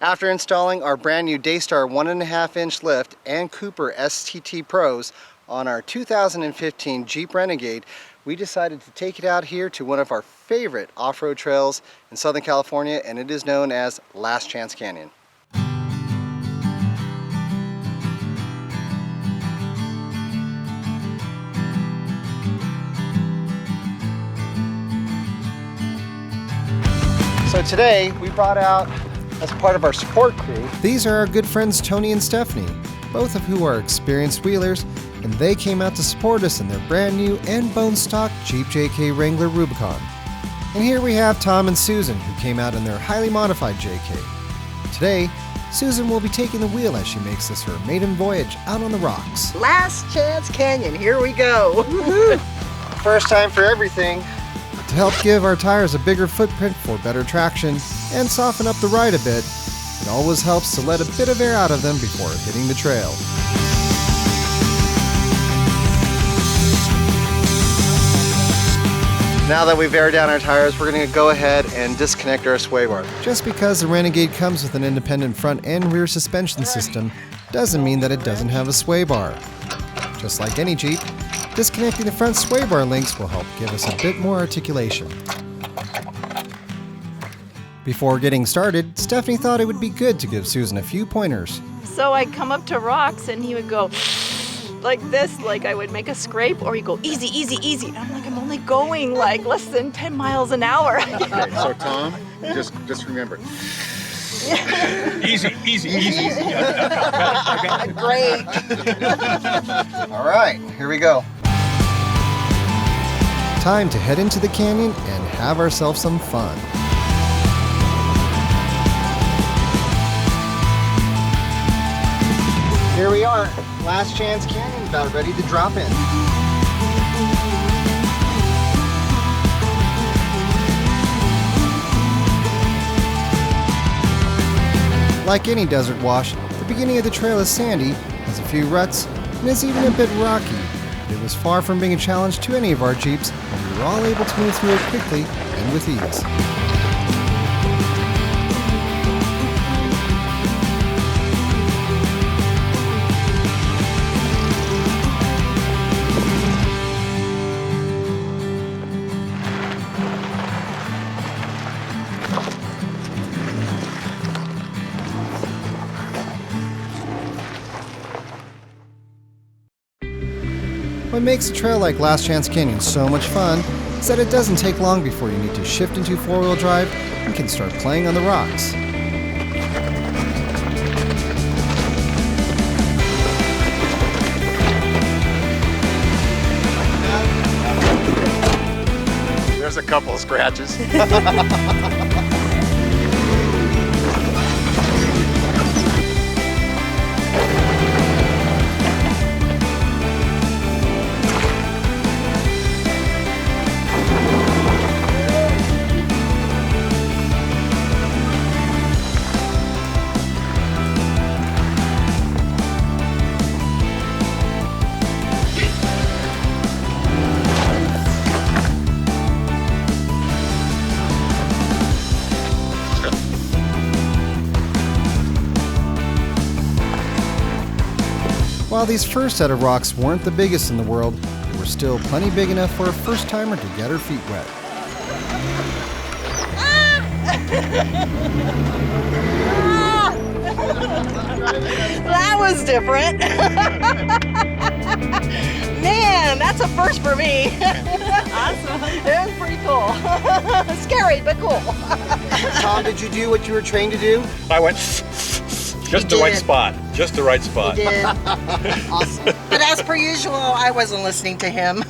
After installing our brand new Daystar 1.5-inch lift and Cooper STT Pros on our 2015 Jeep Renegade, we decided to take it out here to one of our favorite off-road trails in Southern California, and it is known as Last Chance Canyon. So today we brought out, as part of our support crew, these are our good friends Tony and Stephanie, both of who are experienced wheelers, and they came out to support us in their brand new and bone stock Jeep JK Wrangler Rubicon. And here we have Tom and Susan, who came out in their highly modified JK. Today, Susan will be taking the wheel as she makes this her maiden voyage out on the rocks. Last Chance Canyon, here we go. First time for everything. To help give our tires a bigger footprint for better traction and soften up the ride a bit, it always helps to let a bit of air out of them before hitting the trail. Now that we've aired down our tires, we're going to go ahead and disconnect our sway bar. Just because the Renegade comes with an independent front and rear suspension system doesn't mean that it doesn't have a sway bar. Just like any Jeep, disconnecting the front sway bar links will help give us a bit more articulation. Before getting started, Stephanie thought it would be good to give Susan a few pointers. So I'd come up to rocks and he would go like this, like I would make a scrape, or he'd go easy, easy, easy. And I'm like, I'm only going like less than 10 miles an hour. Okay, so Tom, just remember. Easy, easy, easy. Great. All right, here we go. Time to head into the canyon and have ourselves some fun. Here we are, Last Chance Canyon, about ready to drop in. Like any desert wash, the beginning of the trail is sandy, has a few ruts, and is even a bit rocky. But it was far from being a challenge to any of our Jeeps, and we were all able to move through it quickly and with ease. What makes a trail like Last Chance Canyon so much fun is that it doesn't take long before you need to shift into four-wheel drive and can start playing on the rocks. There's a couple of scratches. While these first set of rocks weren't the biggest in the world, they were still plenty big enough for a first-timer to get her feet wet. That was different. Man, that's a first for me. Awesome. It was pretty cool. Scary, but cool. Tom, did you do what you were trained to do? I went just the right did. spot. Just the right spot. He did. Awesome. But as per usual, I wasn't listening to him.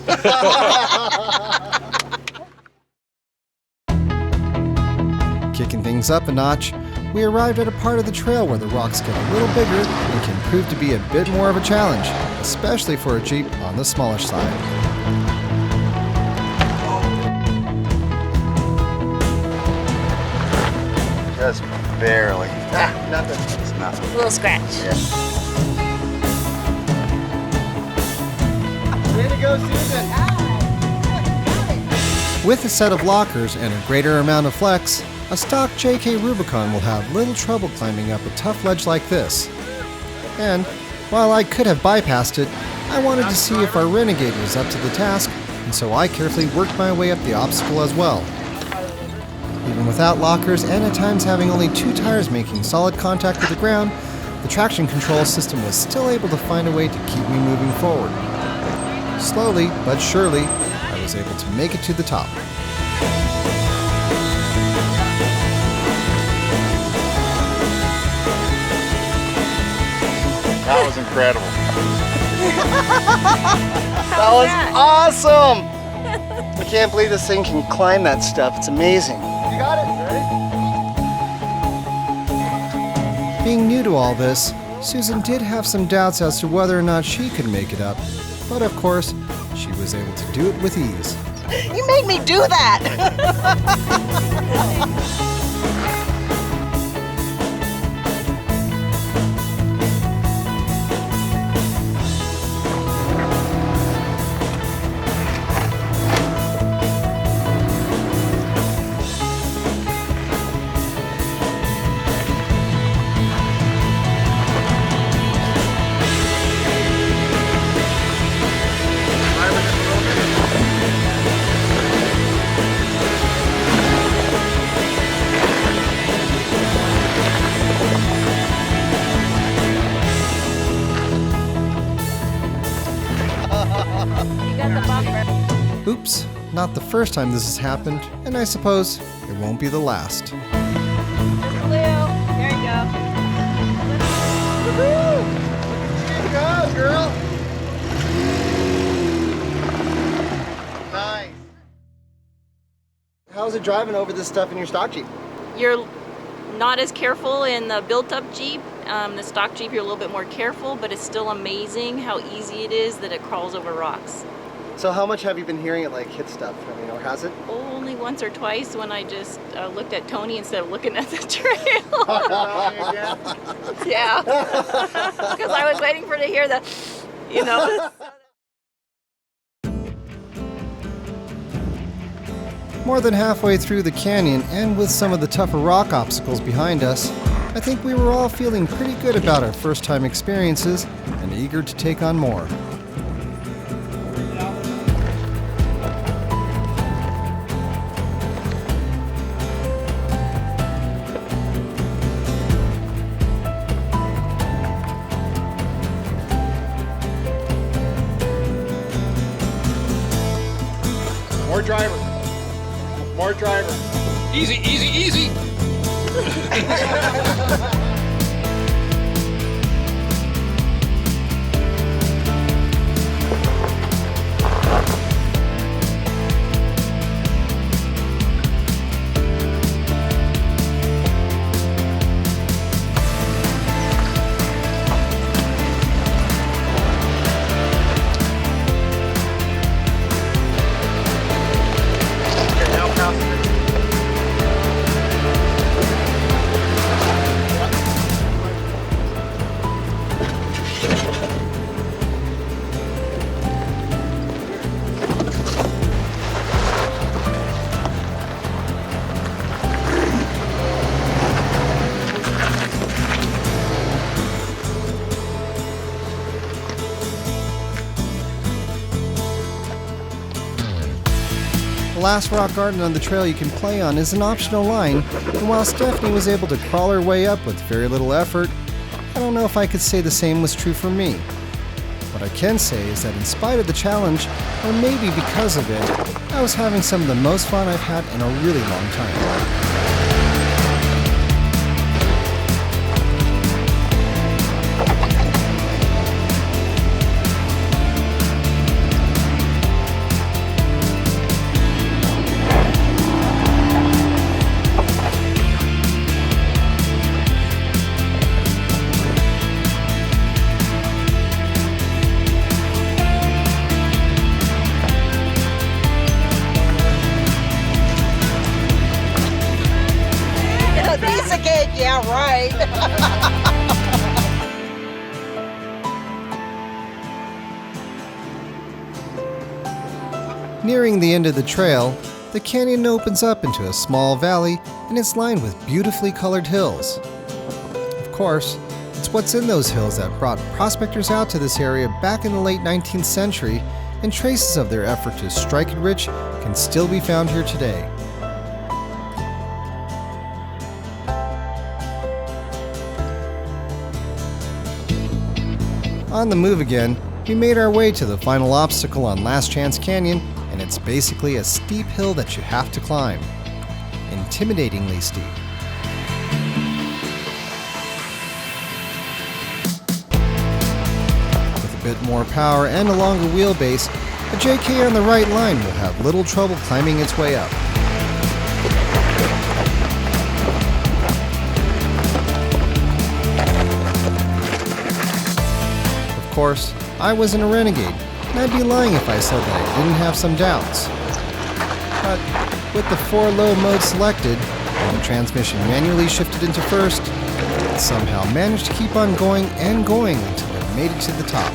Kicking things up a notch, we arrived at a part of the trail where the rocks get a little bigger and can prove to be a bit more of a challenge, especially for a Jeep on the smaller side. Just barely. Nothing. It's nothing. A little scratch. Way to go, Susan. With a set of lockers and a greater amount of flex, A stock JK Rubicon will have little trouble climbing up a tough ledge like this. And, while I could have bypassed it, I wanted to see if our Renegade was up to the task, and so I carefully worked my way up the obstacle as well. Even without lockers and at times having only 2 tires making solid contact with the ground, the traction control system was still able to find a way to keep me moving forward. Slowly, but surely, I was able to make it to the top. That was incredible. That was awesome! I can't believe this thing can climb that stuff. It's amazing. You got it, ready? Being new to all this, Susan did have some doubts as to whether or not she could make it up. But of course, she was able to do it with ease. You made me do that. Oops, not the first time this has happened, and I suppose it won't be the last. Just blue. There you go. Woohoo! Here you go, girl! Nice. How's it driving over this stuff in your stock Jeep? You're not as careful in the built-up Jeep. The stock Jeep, you're a little bit more careful, but it's still amazing how easy it is that it crawls over rocks. So how much have you been hearing it like hit stuff? I mean, or has it? Only once or twice when I just looked at Tony instead of looking at the trail. Yeah. Because I was waiting for to hear the, you know. More than halfway through the canyon, and with some of the tougher rock obstacles behind us, I think we were all feeling pretty good about our first-time experiences and eager to take on more. More driver. More driver. Easy, easy, easy. The last rock garden on the trail you can play on is an optional line, and while Stephanie was able to crawl her way up with very little effort, I don't know if I could say the same was true for me. What I can say is that in spite of the challenge, or maybe because of it, I was having some of the most fun I've had in a really long time. Yeah, right. Nearing the end of the trail, The canyon opens up into a small valley and it's lined with beautifully colored hills. Of course, it's what's in those hills that brought prospectors out to this area back in the late 19th century, and traces of their effort to strike it rich can still be found here today. On the move again, we made our way to the final obstacle on Last Chance Canyon, and it's basically a steep hill that you have to climb. Intimidatingly steep. With a bit more power and a longer wheelbase, a JK on the right line will have little trouble climbing its way up. Of course, I wasn't a Renegade, and I'd be lying if I said that I didn't have some doubts. But with the 4-low mode selected, and the transmission manually shifted into first, it somehow managed to keep on going and going until it made it to the top.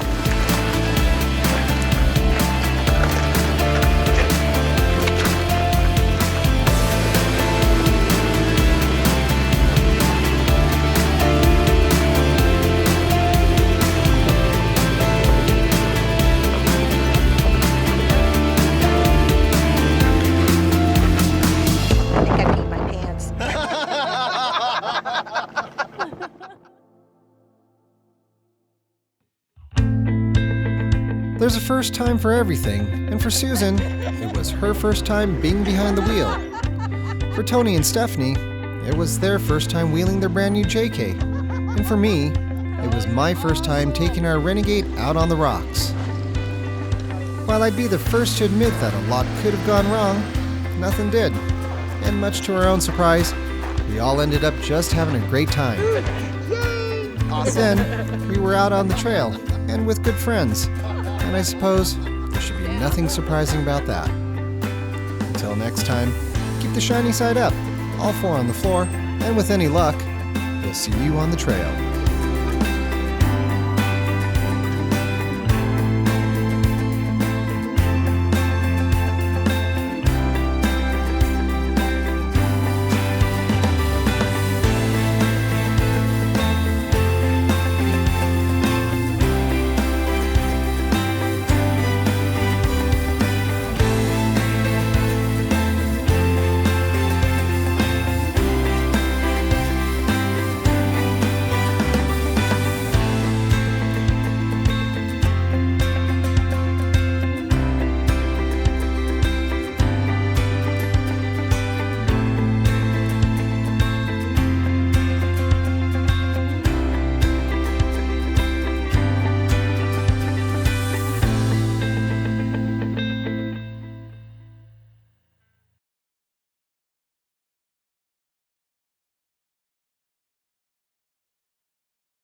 There's a first time for everything, and for Susan, it was her first time being behind the wheel. For Tony and Stephanie, it was their first time wheeling their brand new JK. And for me, it was my first time taking our Renegade out on the rocks. While I'd be the first to admit that a lot could have gone wrong, nothing did. And much to our own surprise, we all ended up just having a great time. Then, we were out on the trail, and with good friends. And I suppose there should be nothing surprising about that. Until next time, keep the shiny side up, all 4 on the floor, and with any luck, we'll see you on the trail.